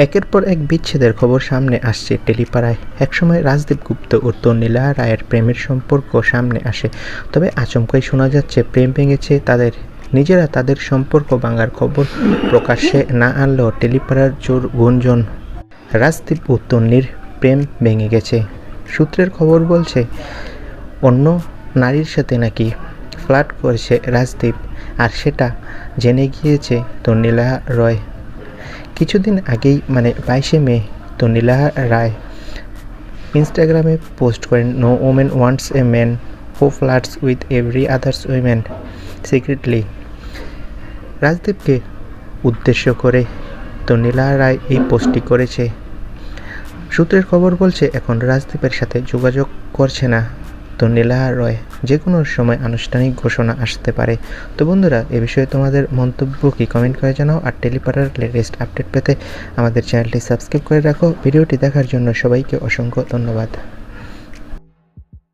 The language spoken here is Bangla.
একের পর এক বিচ্ছেদের খবর সামনে আসছে টেলিপাড়ায়। একসময় রাজদীপ গুপ্ত ও তন্নিলা রায়ের প্রেমের সম্পর্ক সামনে আসে, তবে আচমকাই শোনা যাচ্ছে প্রেম ভেঙেছে তাদের। নিজেরা তাদের সম্পর্ক ভাঙার খবর প্রকাশ্যে না আনলেও টেলিপাড়ার জোর গুঞ্জন রাজদীপ ও তন্নির প্রেম ভেঙে গেছে। সূত্রের খবর বলছে অন্য নারীর সাথে নাকি ফ্লার্ট করেছে রাজদীপ, আর সেটা জেনে গিয়েছে তন্নিলা রয়। কিছুদিন আগেই 22শে মে তন্নিলা রায় ইনস্টাগ্রামে পোস্ট করেন, no women wants a man who flirts with every others women secretly. রাজদীপকে উদ্দেশ্য করে তন্নিলা রায় এই পোস্টটি করেছে। সূত্রের খবর বলছে এখন রাজদীপের সাথে যোগাযোগ করছে না তন্নিলা রয়, যে কোনো সময় আনুষ্ঠানিক ঘোষণা আসতে পারে। তো বন্ধুরা, এ বিষয়ে তোমাদের মন্তব্য কি কমেন্ট করে জানাও। আর টেলিপাড়ার লেটেস্ট আপডেট পেতে আমাদের চ্যানেলটি সাবস্ক্রাইব করে রাখো। ভিডিওটি দেখার জন্য সবাইকে অসংখ্য ধন্যবাদ।